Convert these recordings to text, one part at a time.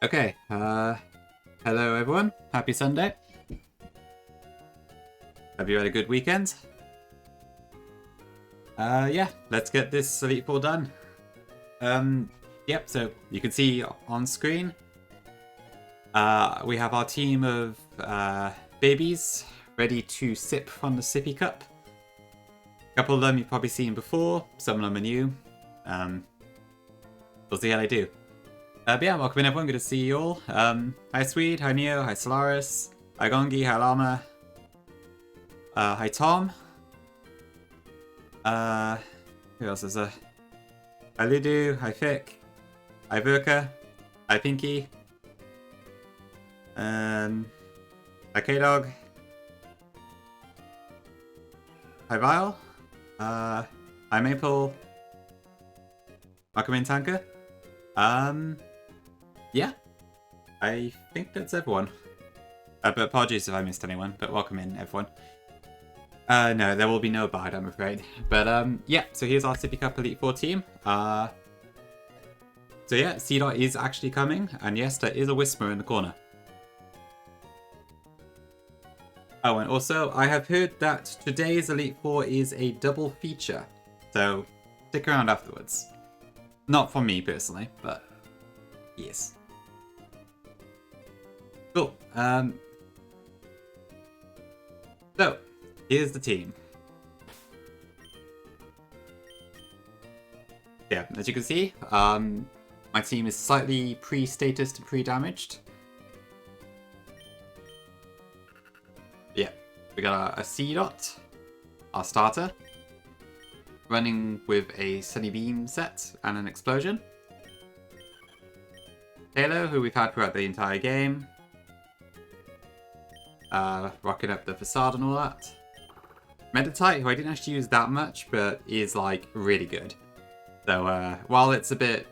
Okay, hello everyone. Happy Sunday. Have you had a good weekend? Yeah, let's get this Elite Four done. Yep, so you can see on screen, we have our team of, babies ready to sip from the Sippy cup. A couple of them you've probably seen before, some of them are new. We'll see how they do. But yeah, welcome in everyone, good to see you all. Hi Swede, hi Neo, hi Solaris, hi Gongi, hi Lama, hi Tom. Who else is there? Hi Ludu, hi Fick, hi Verka, hi Pinky, hi K-Dog, hi Vile, hi Maple, welcome in Tanker. Yeah, I think that's everyone. But apologies if I missed anyone, but welcome in, everyone. No, there will be no bard, I'm afraid. But, yeah, so here's our Sippy Cup Elite Four team. So yeah, C-Dot is actually coming, and yes, there is a Whisper in the corner. Oh, and also, I have heard that today's Elite Four is a double feature, so stick around afterwards. Not for me, personally, but yes. Cool. So, here's the team. Yeah, as you can see, my team is slightly pre-status to pre-damaged. Yeah, we got a C-Dot, our starter, running with a Sunny Beam set and an Explosion. Halo, who we've had throughout the entire game. Rocking up the facade and all that. Meditite, who I didn't actually use that much, but is, like, really good. So, while it's a bit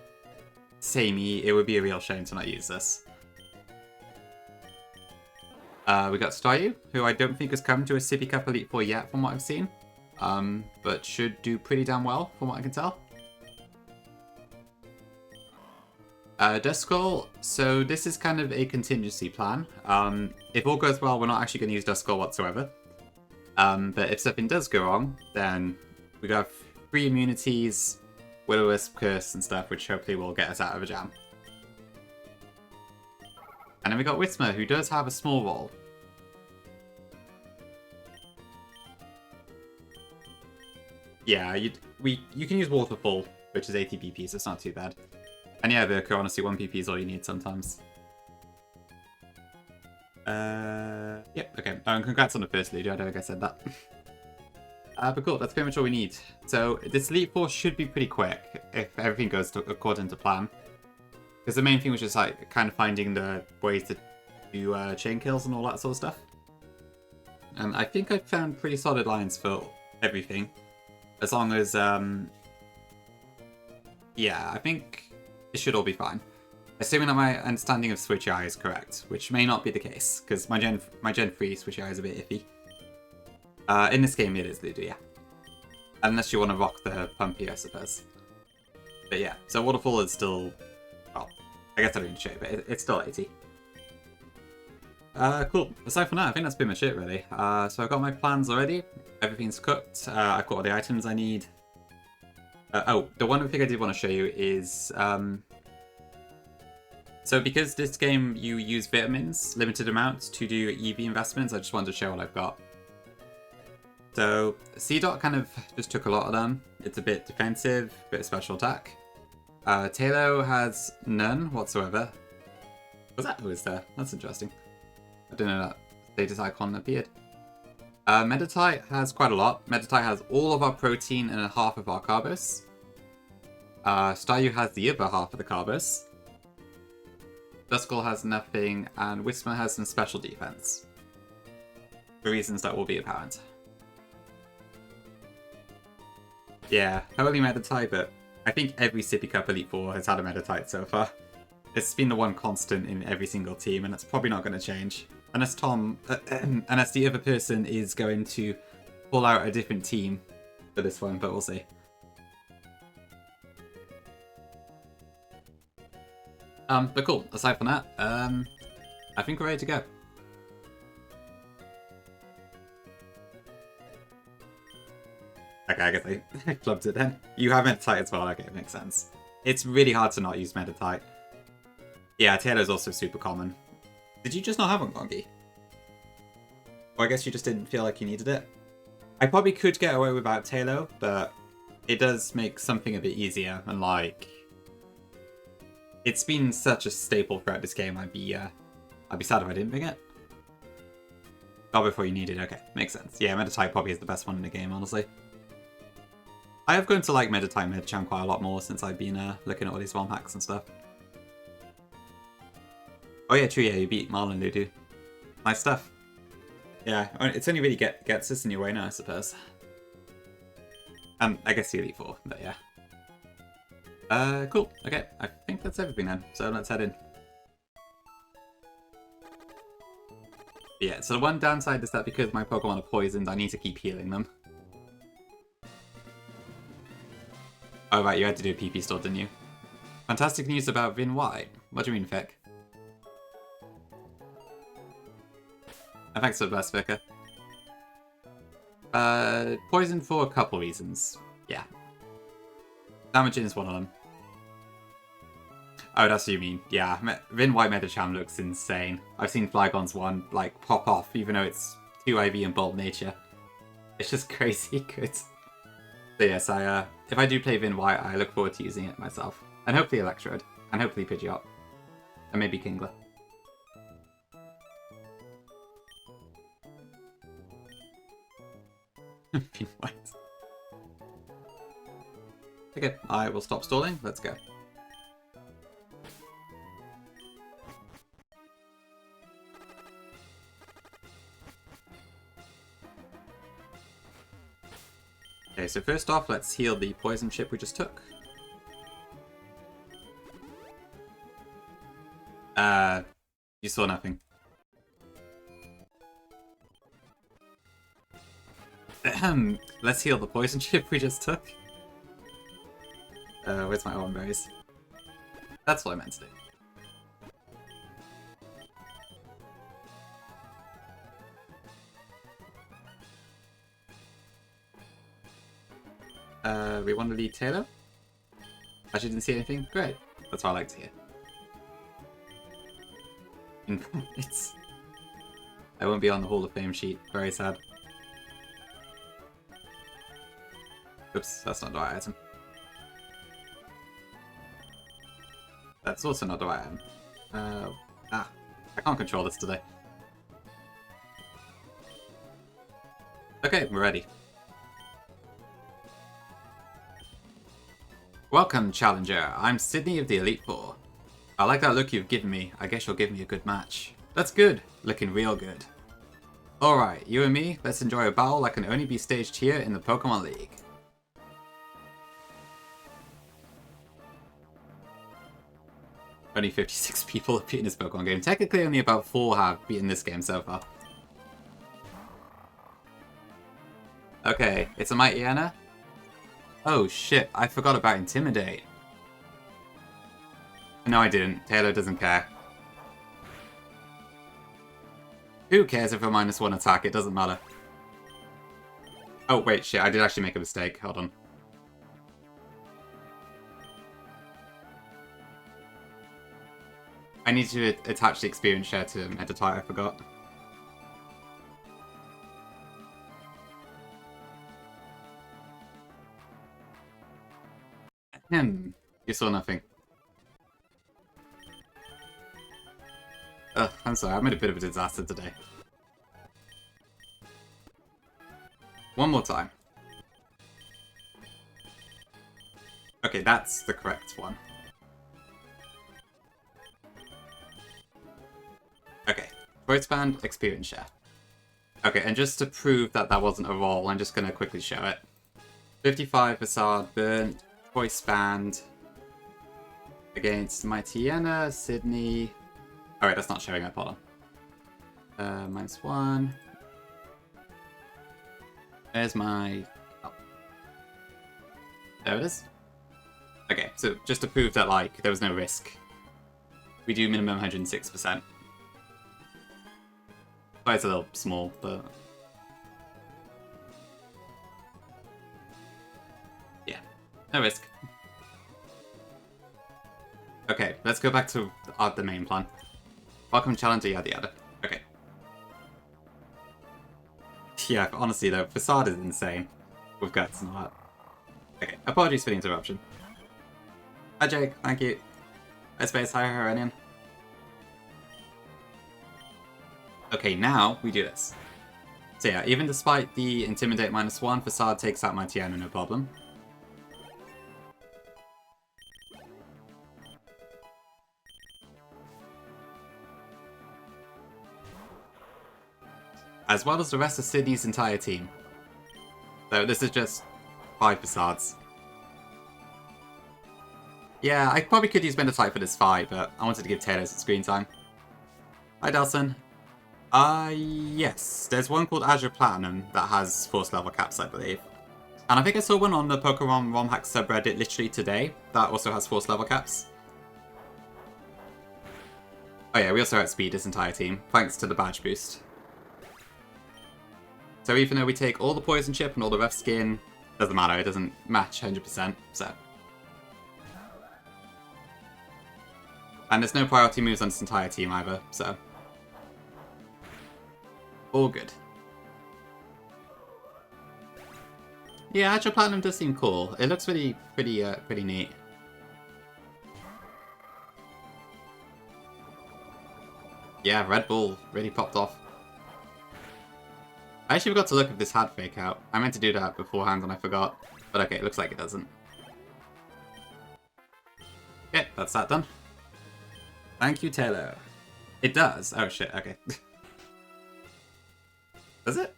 samey, it would be a real shame to not use this. We got Staryu, who I don't think has come to a Sippy Cup Elite Four yet, from what I've seen. But should do pretty damn well, from what I can tell. Duskull, so this is kind of a contingency plan. If all goes well, we're not actually going to use Duskull whatsoever. But if something does go wrong, then we got 3 immunities, Will-O-Wisp, Curse, and stuff, which hopefully will get us out of a jam. And then we got Whisper, who does have a small roll. Yeah, you can use Waterfall, which is 80 BP, so it's not too bad. And yeah, Verka, honestly, 1 PP is all you need sometimes. Yep, okay. And congrats on the first lead, I don't think I said that. But cool, that's pretty much all we need. So this Elite Four should be pretty quick, if everything goes according to plan. Because the main thing was just like, kind of finding the ways to do chain kills and all that sort of stuff. And I think I found pretty solid lines for everything. As long as, yeah, I think it should all be fine. Assuming that my understanding of Switchy Eye is correct, which may not be the case, because my Gen 3 Switchy Eye is a bit iffy. In this game it is Ludo, yeah. Unless you want to rock the Pumpy, I suppose. But yeah, so Waterfall is still, well, I guess I didn't show it, but it's still 80. Cool. Aside from that, I think that's pretty much it, really. So I've got my plans already. Everything's cooked. I've got all the items I need. Oh, the one thing I did want to show you is, so because this game you use vitamins, limited amounts, to do EV investments, I just wanted to show what I've got. So C-Dot kind of just took a lot of them. It's a bit defensive, a bit of special attack. Talo has none whatsoever. Was that who is there? That's interesting. I didn't know that status icon appeared. Meditite has quite a lot. Meditite has all of our protein and half of our carbos. Staryu has the other half of the carbos. Duskull has nothing, and Whisper has some special defense. For reasons that will be apparent. Yeah, totally Meditite, but I think every Sippy Cup Elite Four has had a Meditite so far. It's been the one constant in every single team, and it's probably not going to change. Unless unless the other person is going to pull out a different team for this one, but we'll see. But cool. Aside from that, I think we're ready to go. Okay, I guess I clubbed it then. You have Meditite as well. Okay, it makes sense. It's really hard to not use Meditite. Yeah, Taylor's also super common. Did you just not have one, Gongi? Or I guess you just didn't feel like you needed it. I probably could get away without Taylor, but it does make something a bit easier. And like, it's been such a staple throughout this game. I'd be sad if I didn't bring it. Oh, before you need it. Okay, makes sense. Yeah, Meditite probably is the best one in the game, honestly. I have grown to like Meditite Medicham quite a lot more since I've been looking at all these ROM hacks and stuff. Oh yeah, true, yeah, you beat Marlon Ludu. Nice stuff. Yeah, it's only really gets us in your way now, I suppose. I guess the Elite Four, but yeah. Cool. Okay, I think that's everything then, so let's head in. Yeah, so the one downside is that because my Pokemon are poisoned, I need to keep healing them. Oh right, you had to do a PP store, didn't you? Fantastic news about Vin White. What do you mean, Fick? Thanks for the best, Vicar. Poison for a couple reasons. Yeah. Damaging is one of them. Oh, that's what you mean. Yeah, Vin White Medicham looks insane. I've seen Flygon's one, like, pop off, even though it's 2 IV and Bolt Nature. It's just crazy good. So yes, if I do play Vin White, I look forward to using it myself. And hopefully Electrode. And hopefully Pidgeot. And maybe Kingler. Vin White. Okay, I will stop stalling. Let's go. Okay, so first off, let's heal the poison chip we just took. You saw nothing. Let's heal the poison chip we just took. Where's my own berries? That's what I meant to do. We want to lead Taylor? Actually didn't see anything? Great. That's what I like to hear. I won't be on the Hall of Fame sheet. Very sad. Oops, that's not the right item. That's also not the right item. I can't control this today. Okay, we're ready. Welcome, Challenger. I'm Sydney of the Elite Four. I like that look you've given me. I guess you'll give me a good match. That's good. Looking real good. Alright, you and me, let's enjoy a battle that can only be staged here in the Pokemon League. Only 56 people have beaten this Pokemon game. Technically, only about 4 have beaten this game so far. Okay, it's a Mighty Anna. Oh shit, I forgot about Intimidate. No, I didn't. Taylor doesn't care. Who cares if a -1 attack? It doesn't matter. Oh, wait, shit. I did actually make a mistake. Hold on. I need to attach the experience share to Meditite. I forgot. You saw nothing. Ugh, I'm sorry, I made a bit of a disaster today. One more time. Okay, that's the correct one. Okay, Voice Band, Experience Share. Okay, and just to prove that that wasn't a roll, I'm just going to quickly show it. 55 Facade, Burnt, Voice Band, against Mightyena, Sydney... Alright, that's not showing up, hold on. -1. There's my... Oh. There it is. Okay, so just to prove that, like, there was no risk. we do minimum 106%. Well, it's a little small, but... yeah, no risk. Okay, let's go back to the main plan. Welcome challenger, yada yada. Okay. Yeah, honestly though, Facade is insane. With guts and all that. Okay, apologies for the interruption. Hi Jake, thank you. Hi Space, hi Heranian. Okay, now we do this. So yeah, even despite the Intimidate -1, Facade takes out my Tiana no problem. As well as the rest of Sydney's entire team. So this is just 5 Facades. Yeah, I probably could use Mendotite for this fight, but I wanted to give Taylor some screen time. Hi Delson. Yes. There's one called Azure Platinum that has Force level caps, I believe. And I think I saw one on the Pokemon ROM Hack subreddit literally today that also has Force level caps. Oh yeah, we also outspeed this entire team, thanks to the badge boost. So even though we take all the Poison Chip and all the Rough Skin, doesn't matter, it doesn't match 100%, so. And there's no priority moves on this entire team either, so. All good. Yeah, Agile Platinum does seem cool. It looks pretty neat. Yeah, Red Bull really popped off. I actually forgot to look if this had fake out. I meant to do that beforehand and I forgot. But okay, it looks like it doesn't. Okay, that's that done. Thank you, Taylor. It does? Oh shit, okay. Does it?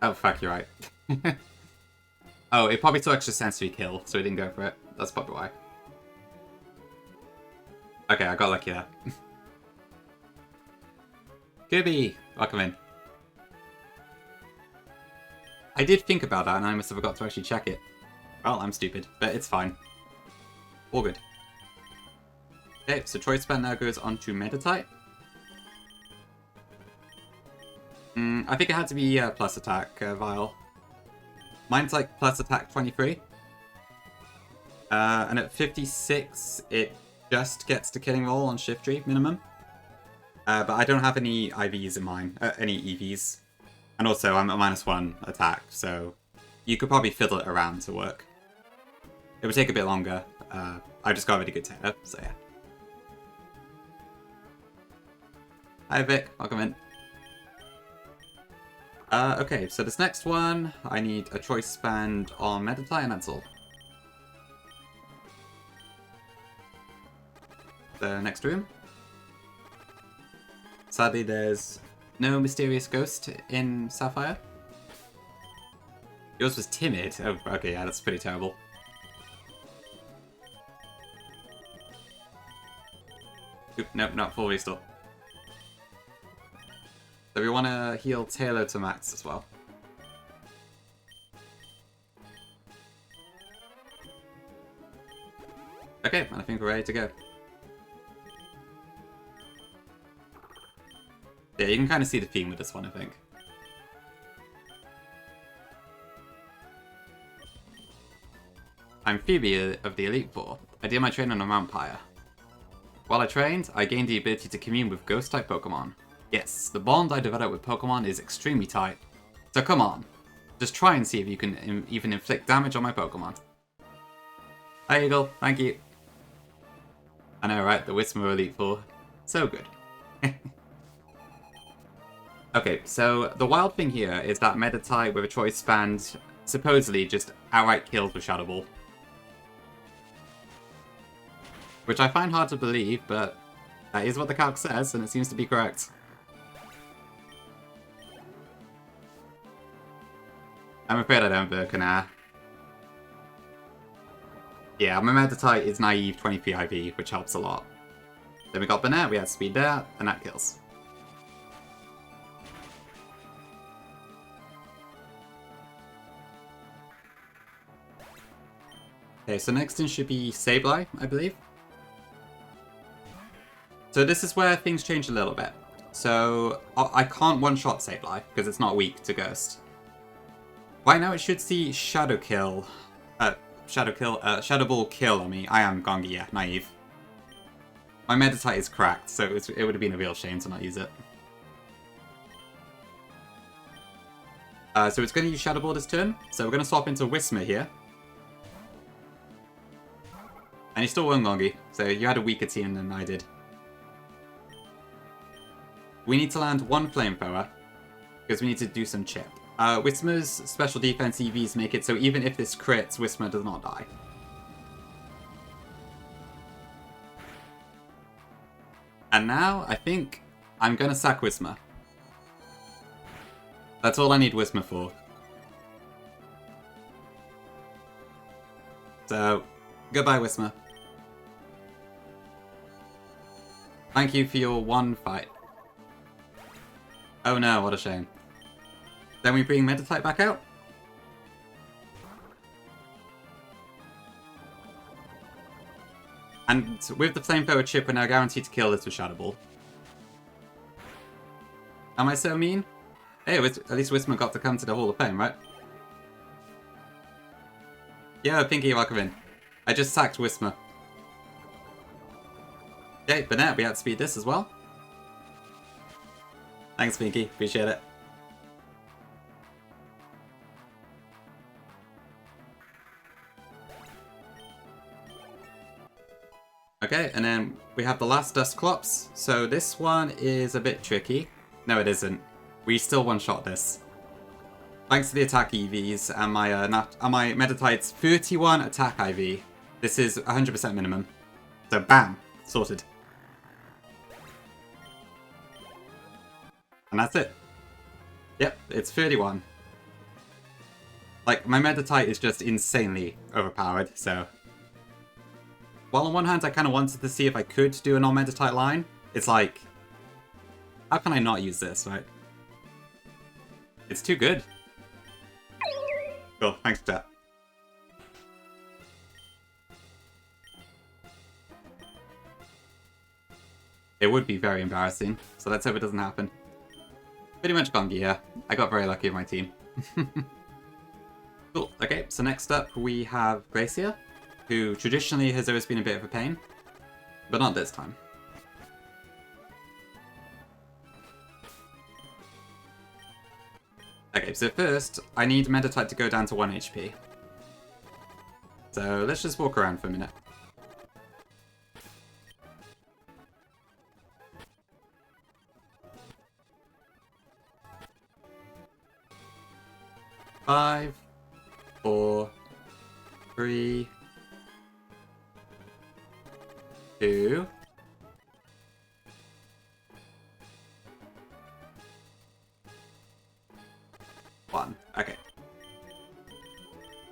Oh fuck, you're right. Oh, it probably took extra sensory kill, so it didn't go for it. That's probably why. Okay, I got lucky there. Gibby! Welcome in. I did think about that and I must have forgot to actually check it. Well, I'm stupid, but it's fine. All good. Okay, so Choice Band now goes on to Meditite. I think it had to be plus attack, Vile. Mine's like plus attack 23. And at 56, it just gets to killing roll on Shift Tree minimum. But I don't have any IVs in mine, any EVs. And also, I'm at -1 attack, so you could probably fiddle it around to work. It would take a bit longer. I just got a really good Taylor, so yeah. Hi Vic, welcome in. Okay, so this next one, I need a choice band on Meditite, and that's all. The next room. Sadly, there's no mysterious ghost in Sapphire. Yours was timid. Oh, okay, yeah, that's pretty terrible. Oop, nope, not full restore. So we want to heal Taylor to max as well. Okay, I think we're ready to go. Yeah, you can kind of see the theme with this one, I think. I'm Phoebe of the Elite Four. I did my training on Vampire. While I trained, I gained the ability to commune with Ghost-type Pokemon. Yes, the bond I developed with Pokemon is extremely tight. So come on, just try and see if you can even inflict damage on my Pokemon. Hi Eagle, thank you. I know, right? The Whisperer Elite Four. So good. Okay, so the wild thing here is that Meditite with a choice band supposedly just outright kills with Shadow Ball. Which I find hard to believe, but that is what the calc says, and it seems to be correct. I'm afraid I don't Verkanair. Yeah, my Meditite is naive 23 IV, which helps a lot. Then we got Banner, we had speed there, and that kills. Okay, so next in should be Sableye, I believe. So this is where things change a little bit. So I can't one-shot Save Life because it's not weak to Ghost. Right now it should see Shadow Ball kill on me. I am Gongi, yeah, naive. My Meditite is cracked, so it would have been a real shame to not use it. So it's going to use Shadow Ball this turn, so we're going to swap into Whismer here. And you still won, Gongi, so you had a weaker team than I did. We need to land one Flamethrower, because we need to do some chip. Whismer's special defense EVs make it so even if this crits, Whismer does not die. And now, I think I'm going to sack Whismer. That's all I need Whismer for. So, goodbye Whismer. Thank you for your one fight. Oh no, what a shame. Then we bring Meditite back out? And with the Flamethrower chip, we're now guaranteed to kill this with Shadow Ball. Am I so mean? Hey, at least Whismer got to come to the Hall of Fame, right? Yeah, Pinky, welcome in. I just sacked Whismer. Okay, but now we outspeed this as well. Thanks, Pinky. Appreciate it. Okay, and then we have the last Dusclops. So this one is a bit tricky. No, it isn't. We still one-shot this. Thanks to the attack EVs and my Meditite's 31 attack IV. This is 100% minimum. So bam! Sorted. And that's it. Yep, it's 31. Like, my Meditite is just insanely overpowered, so... While on one hand I kind of wanted to see if I could do a non-Meditite line, it's like... How can I not use this, right? It's too good. Cool, thanks chat. It would be very embarrassing, so let's hope it doesn't happen. Pretty much Gongi, yeah. I got very lucky with my team. Cool, okay, so next up we have Glacier, who traditionally has always been a bit of a pain, but not this time. Okay, so first, I need Meditite to go down to 1 HP. So let's just walk around for a minute. Five, 4, 3, 2, 1. Okay.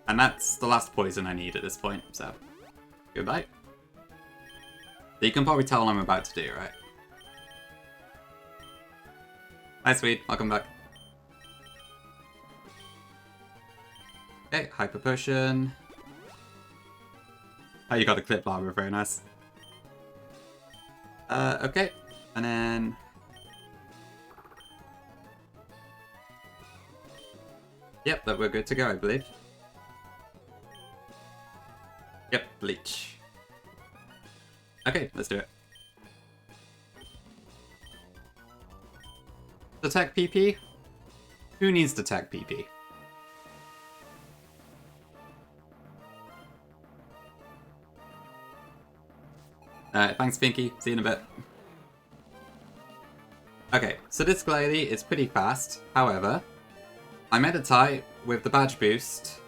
And that's the last poison I need at this point, so goodbye. You can probably tell what I'm about to do, right? Hi, Sweet. Welcome back. Okay, Hyper Potion. Oh, you got a Clip Lava, very nice. Okay, and then... Yep, that we're good to go, I believe. Yep, Bleach. Okay, let's do it. Detect PP? Who needs Detect PP? Thanks, Pinky. See you in a bit. Okay, so this Glalie is pretty fast. However, I Meditite with the badge boost,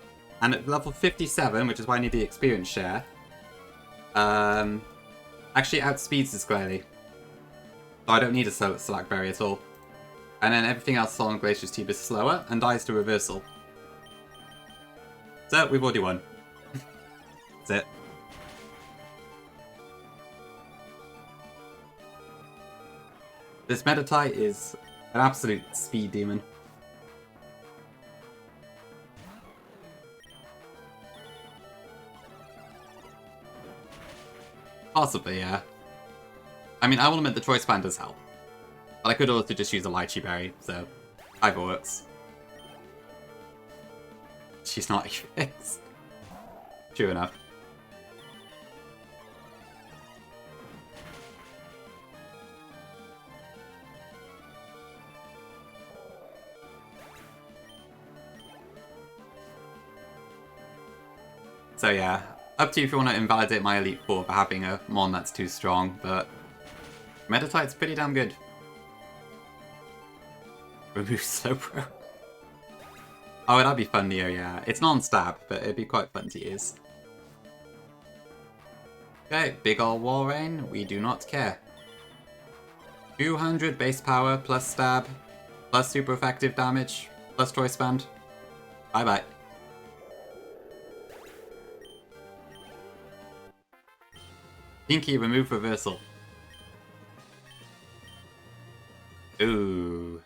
and at level 57, which is why I need the experience share, actually outspeeds this Glalie. So I don't need a Select Berry at all. And then everything else on Glacier's Tube is slower and dies to Reversal. So we've already won. That's it. This Meditite is an absolute speed demon. Possibly, yeah. I mean, I will admit the choice band does help. But I could also just use a lychee berry, so either works. She's not fixed. True enough. So yeah, up to you if you want to invalidate my Elite Four for having a Mon that's too strong, but Meditite's pretty damn good. Remove Slow Pro. Oh, that'd be fun, Neo, yeah. It's non-stab, but it'd be quite fun to use. Okay, big ol' Wall Rain, we do not care. 200 base power, plus stab, plus super effective damage, plus choice band. Bye-bye. Pinky, remove reversal. Ooh.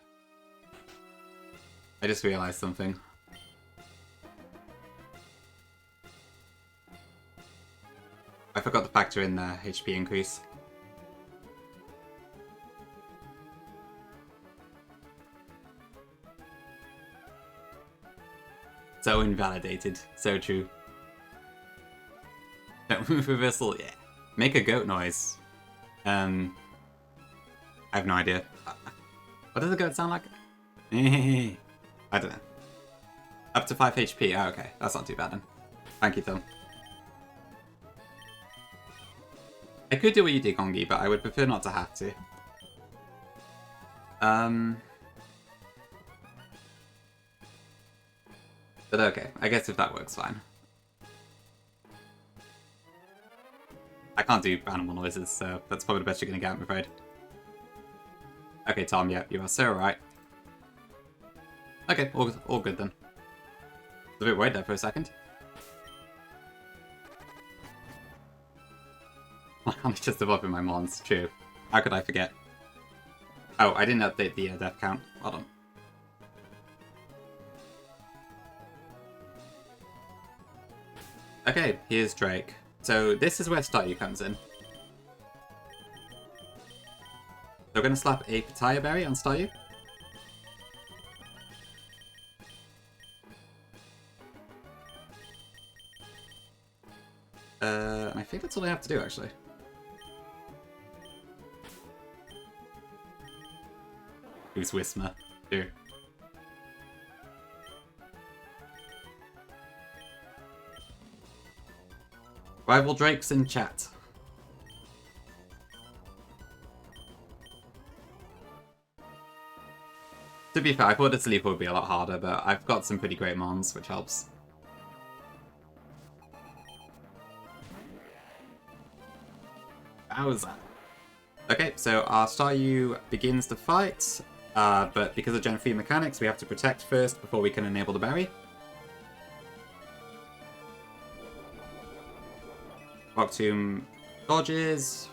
I just realized something. I forgot to factor in the HP increase. So invalidated. So true. Don't move reversal, yeah. Make a goat noise. I have no idea. What does a goat sound like? I don't know. Up to 5 HP. Oh, okay. That's not too bad then. Thank you, Tom. I could do what you did, Kongi, but I would prefer not to have to. But okay. I guess if that works, fine. I can't do animal noises, so that's probably the best you're going to get, I'm afraid. Okay, Tom, yeah, you are so right. Okay, all good then. I was a bit worried there for a second. I'm just above in my mons, true. How could I forget? Oh, I didn't update the death count. Hold on. Okay, here's Drake. So this is where Staryu comes in. So we're going to slap a Pitaya Berry on Staryu. I think that's all I have to do, actually. Who's Whismer? Here. Rival Drakes in chat. To be fair, I thought this leap would be a lot harder, but I've got some pretty great mons, which helps. Bowser. Okay, so our Staryu begins the fight, but because of Gen 3 mechanics, we have to protect first before we can enable the berry. Rock Tomb dodges,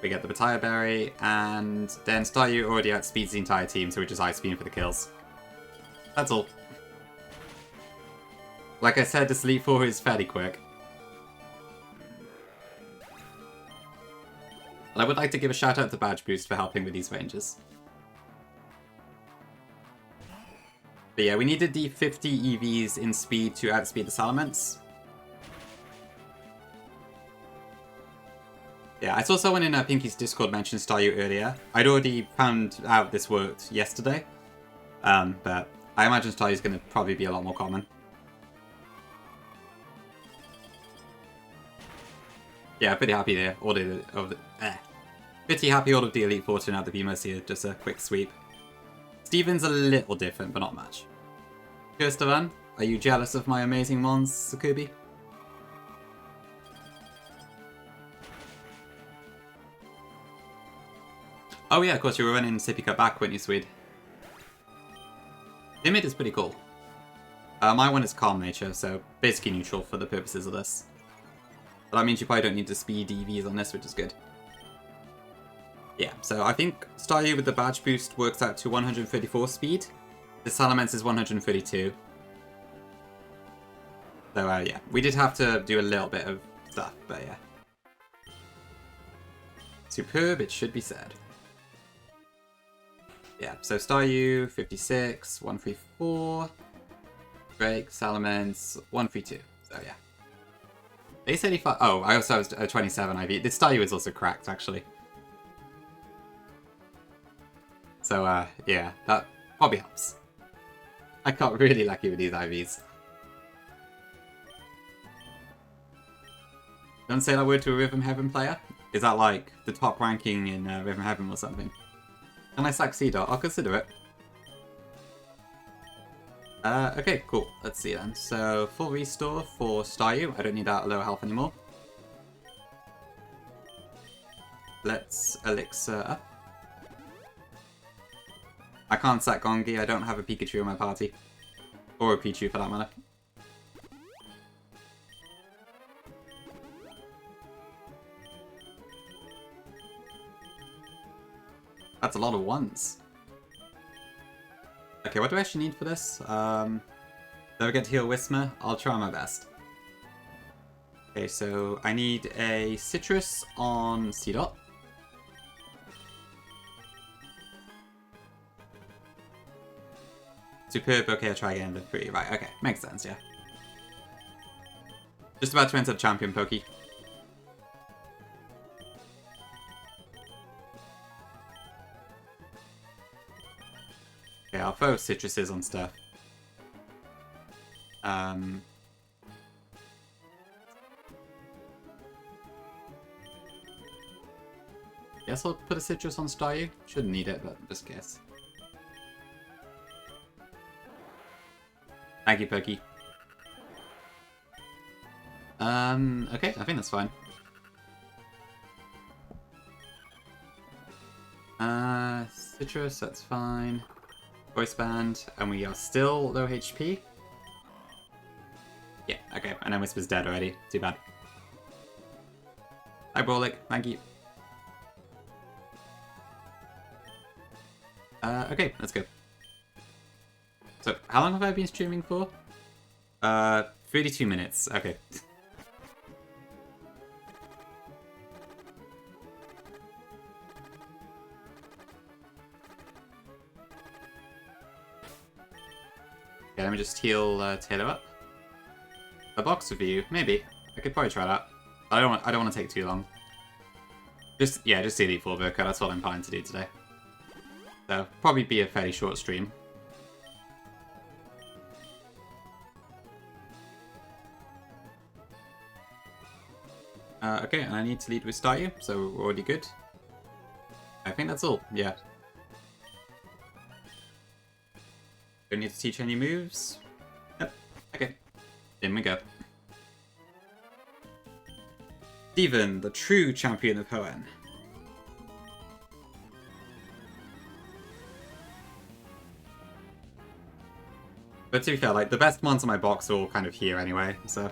we get the Pitaya Berry, and then Staryu already outspeeds the entire team, so we just Ice Beam for the kills. That's all. Like I said, this Elite Four is fairly quick. And I would like to give a shout out to Badge Boost for helping with these ranges. But yeah, we needed the 50 EVs in speed to outspeed the Salamence. Yeah, I saw someone in Pinky's Discord mention Staryu earlier. I'd already found out this worked yesterday. But I imagine Staryu's going to probably be a lot more common. Yeah, pretty happy there. Pretty happy all of the Elite Four turned out to be mostly just a quick sweep. Steven's a little different, but not much. Kirstavan, are you jealous of my amazing mons, Sakubi? Oh yeah, of course you were running Sippy back, weren't you, Swede? Timid is pretty cool. My one is Calm Nature, so basically neutral for the purposes of this. But that means you probably don't need to speed EVs on this, which is good. Yeah, so I think Staryu with the badge boost works out to 134 speed. The Salamence is 132. So yeah, we did have to do a little bit of stuff, but yeah. Superb, it should be said. Yeah, so Staryu, 56, 134. Drake, Salamence, 132. So yeah. Base 85. Oh, I also have 27 IV. This Staryu is also cracked, actually. So, yeah, that probably helps. I got really lucky with these IVs. Don't say that word to a Rhythm Heaven player. Is that like the top ranking in Rhythm Heaven or something? Can I sack C-Dot? I'll consider it. Okay, cool. Let's see then. So, full restore for Staryu. I don't need that low health anymore. Let's Elixir up. I can't sack Gongi. I don't have a Pikachu in my party. Or a Pichu for that matter. That's a lot of ones. Okay, what do I actually need for this? Don't forget to heal Whismer. I'll try my best. Okay, so I need a Citrus on C-Dot. Superb, okay, I'll try again to 3. Right, okay, makes sense, yeah. Just about to enter Champion Pokey. Okay, I'll throw Citruses on stuff. Guess I'll put a Citrus on Staryu. Shouldn't need it, but just guess. Thank you, Pokey. Okay, I think that's fine. Citrus, that's fine. Voice Band, and we are still low HP. Yeah, okay, and then Whisper's dead already. Too bad. Hi, Brolic, thank you. Okay, let's go. So, how long have I been streaming for? 32 minutes, okay. Okay, let me just heal Taylor up. A box review, maybe. I could probably try that. I don't want to take too long. Just Elite Four Burka, that's what I'm planning to do today. So probably be a fairly short stream. Okay, and I need to lead with Staryu, so we're already good. I think that's all, yeah. Don't need to teach any moves. Yep, okay. In we go. Steven, the true champion of Hoenn. But to be fair, like, the best ones in my box are all kind of here anyway, so...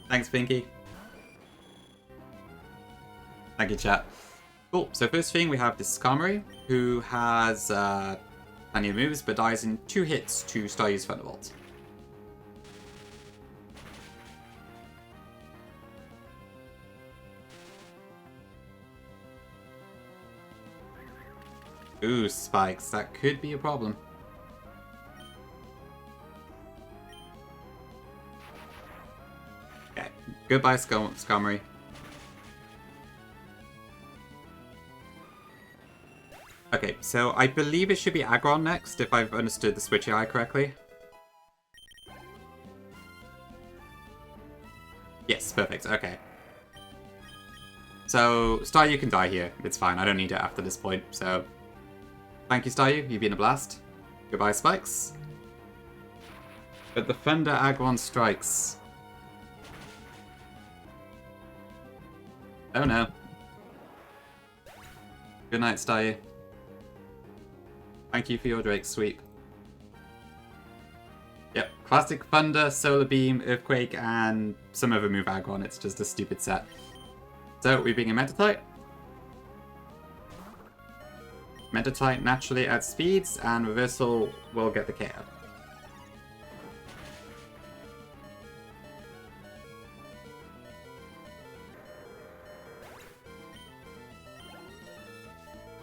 Thanks, Pinky. Thank you, chat. Cool, so first thing we have this Skarmory, who has plenty of moves, but dies in 2 hits to Staryu's Thunderbolt. Ooh, spikes. That could be a problem. Okay, goodbye, Skarmory. Okay, so I believe it should be Aggron next, if I've understood the Switch AI correctly. Yes, perfect, okay. So, Staryu can die here. It's fine, I don't need it after this point, so... Thank you, Staryu, you've been a blast. Goodbye, Spikes. But the Thunder Aggron strikes. Oh no. Good night, Staryu. Thank you for your Drake sweep. Yep, classic Thunder, Solar Beam, Earthquake, and some other move Aggron. It's just a stupid set. So, we bring in Metatite. Metatite naturally adds speeds, and Reversal will get the KO.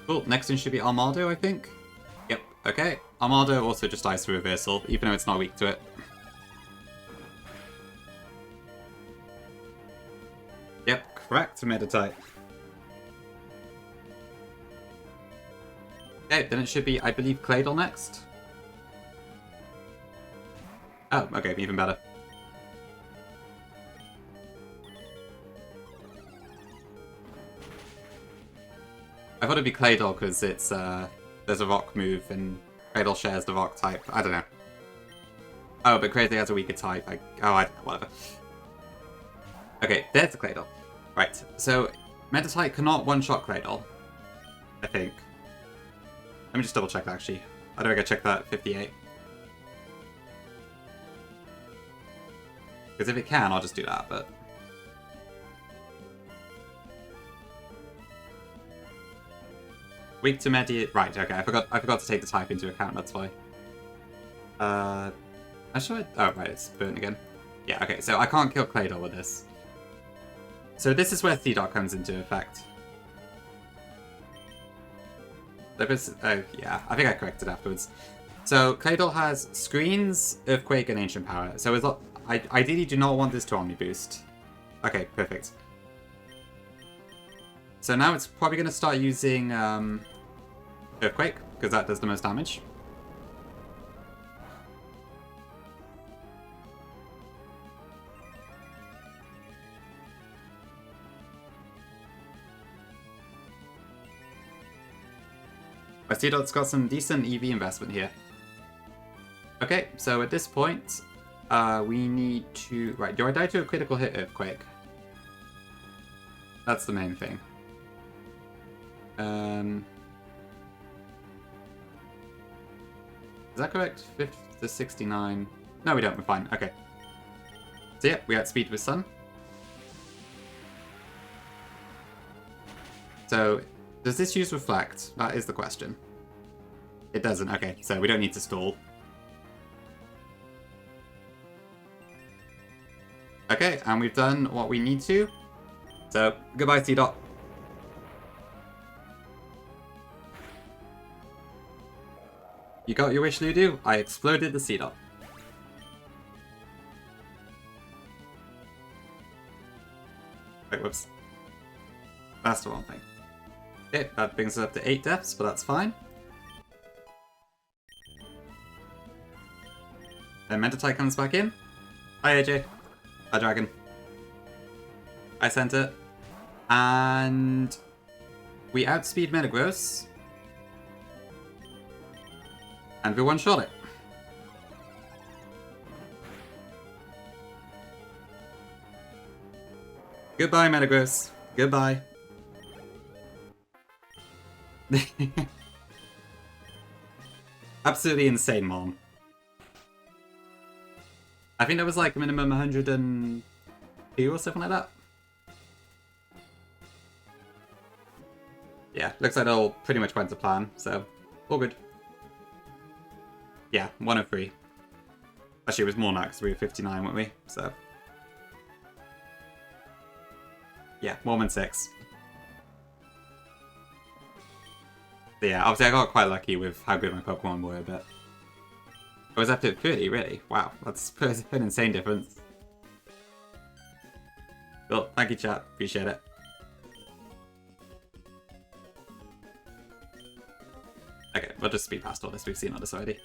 Cool, next one should be Armado, I think. Yep, okay. Armado also just dies to reversal, even though it's not weak to it. Yep, correct, meta type. Okay, then it should be, I believe, Claydol next. Oh, okay, even better. I thought it'd be Claydol because it's there's a rock move and Claydol shares the rock type. I don't know. Oh, but Crazy has a weaker type. Whatever. Okay, there's the Claydol. Right, so Meta-type cannot one-shot Claydol, I think. Let me just double check that actually. I don't think I checked that at 58. Because if it can, I'll just do that, but... Weak to Medi... Right, okay, I forgot to take the type into account, that's why. Actually, oh, right, it's burnt again. Yeah, okay, so I can't kill Claydol with this. So this is where Theodot comes into effect. Yeah, I think I corrected afterwards. So Claydol has Screens, Earthquake, and Ancient Power. So I ideally do not want this to Omni Boost. Okay, perfect. So now it's probably going to start using Earthquake, because that does the most damage. I see Dot's got some decent EV investment here. Okay, so at this point, we need to... Right, do I die to a critical hit Earthquake? That's the main thing. Is that correct? 50 to 69. No, we don't. We're fine. Okay. So yeah, we outspeed with Sun. So, does this use Reflect? That is the question. It doesn't. Okay, so we don't need to stall. Okay, and we've done what we need to. So, goodbye, T-Dot. You got your wish, Ludo? I exploded the C-Dot. Wait, whoops. That's the wrong thing. Okay, that brings us up to 8 deaths, but that's fine. Then Metatype comes back in. Hi, AJ. Hi, Dragon. I sent it. And we outspeed Metagross. And we one-shot it. Goodbye, Metagross. Goodbye. Absolutely insane, Mom. I think that was like minimum 102 or something like that. Yeah, looks like it all pretty much went to plan, so all good. Yeah, 103. Actually, it was more now because we were 59, weren't we? So. Yeah, more than 6. So yeah, obviously I got quite lucky with how good my Pokemon were, but... I was up to 30, really? Wow, that's an insane difference. Cool, thank you chat, appreciate it. Okay, we'll just speed past all this, we've seen all this already.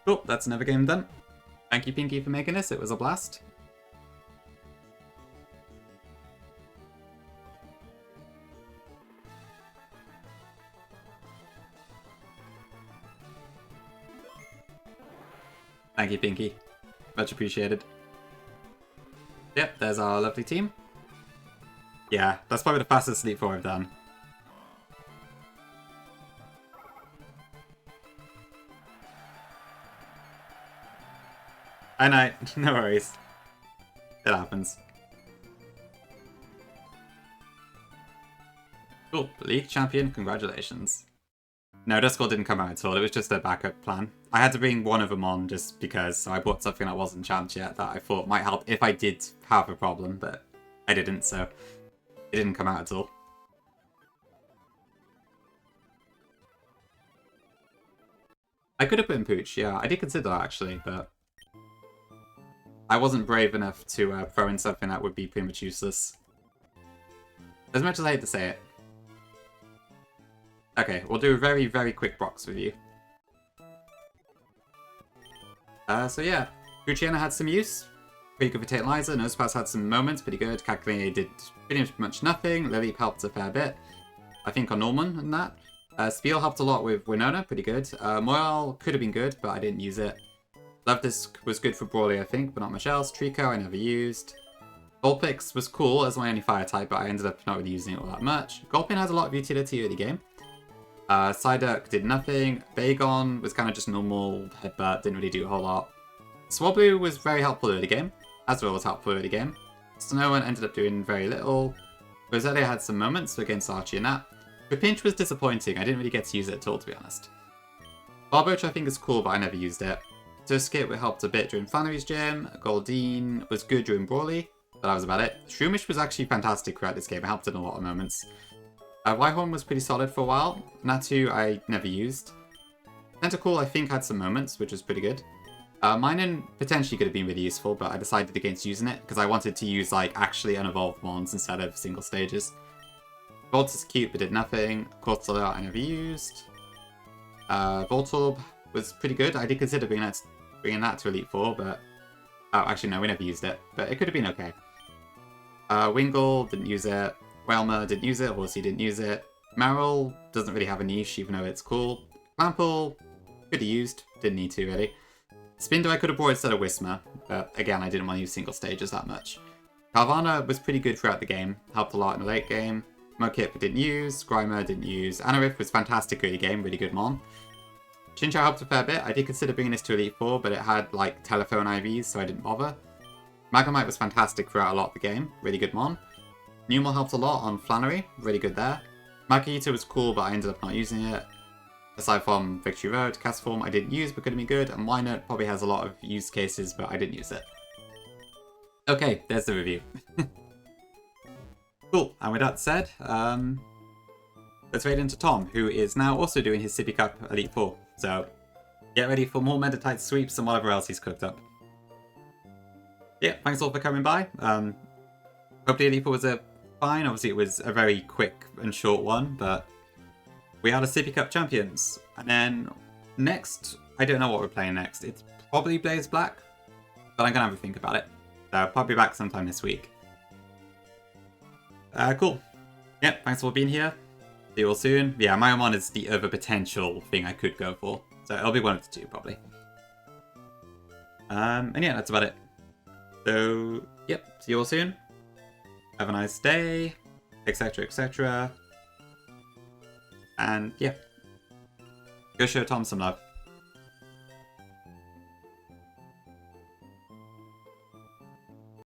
Cool, that's another game done. Thank you, Pinky, for making this. It was a blast. Thank you, Pinky. Much appreciated. Yep, there's our lovely team. Yeah, that's probably the fastest Sleep 4 I've done. I know, no worries. It happens. Cool, League Champion, congratulations. No, Duskull didn't come out at all, it was just a backup plan. I had to bring one of them on just because, so I bought something that wasn't champed yet that I thought might help if I did have a problem, but I didn't, so... It didn't come out at all. I could have put in Pooch, yeah. I did consider that, actually, but I wasn't brave enough to throw in something that would be pretty much useless. As much as I hate to say it. Okay, we'll do a very, very quick box review. So yeah, Luciana had some use. Pretty good for Tantalizer. Nosepass had some moments, pretty good. Calculator did pretty much nothing. Lily helped a fair bit. I think on Norman and that. Spiel helped a lot with Winona, pretty good. Moral could have been good, but I didn't use it. Love Disc was good for Brawly, I think, but not much else. Trico I never used. Vulpix was cool as my only fire type, but I ended up not really using it all that much. Gulpin has a lot of utility early game. Psyduck did nothing. Bagon was kind of just normal headbutt, didn't really do a whole lot. Swablu was very helpful early game. Azrael was helpful early game. Snowan ended up doing very little. Roselia had some moments against Archie and that. Pinch was disappointing, I didn't really get to use it at all, to be honest. Barboach I think is cool, but I never used it. Skip helped a bit during Flannery's gym. Goldeen was good during Brawly, but that was about it. Shroomish was actually fantastic throughout this game, it helped in a lot of moments. Whitehorn was pretty solid for a while. Natu I never used. Tentacool I think had some moments, which was pretty good. Minun potentially could have been really useful, but I decided against using it because I wanted to use like actually unevolved ones instead of single stages. Volt is cute but did nothing. Cortana I never used. Voltorb was pretty good. I did consider bringing that to Elite Four, but actually no, we never used it, but it could have been okay. Wingull didn't use it. Whelmer didn't use it. Horsey didn't use it. Meryl doesn't really have a niche, even though it's cool. Clample could have used. Didn't need to really. Spindo I could have brought instead of Whismer, but again I didn't want to use single stages that much. Carvana was pretty good throughout the game. Helped a lot in the late game. Mokip didn't use. Grimer didn't use. Anorith was fantastic early game. Really good mon. Chinchou helped a fair bit. I did consider bringing this to Elite Four, but it had like telephone IVs, so I didn't bother. Magnemite was fantastic throughout a lot of the game. Really good mon. Numel helped a lot on Flannery. Really good there. Magneto was cool, but I ended up not using it. Aside from Victory Road, Castform I didn't use, but could have been good. And Wynote probably has a lot of use cases, but I didn't use it. Okay, there's the review. Cool, and with that said, let's raid into Tom, who is now also doing his Sippy Cup Elite Four. So, get ready for more Meditite sweeps and whatever else he's cooked up. Yeah, thanks all for coming by. Hopefully Elite Four was fine. Obviously it was a very quick and short one, but we are the Sippy Cup champions. And then next, I don't know what we're playing next. It's probably Blaze Black, but I'm going to have a think about it. So probably back sometime this week. Cool. Yeah, thanks for being here. See you all soon. Yeah, Myomon is the other potential thing I could go for. So it'll be one of the two, probably. And yeah, that's about it. So, yep, see you all soon. Have a nice day, etc, etc. And yeah, go show Tom some love.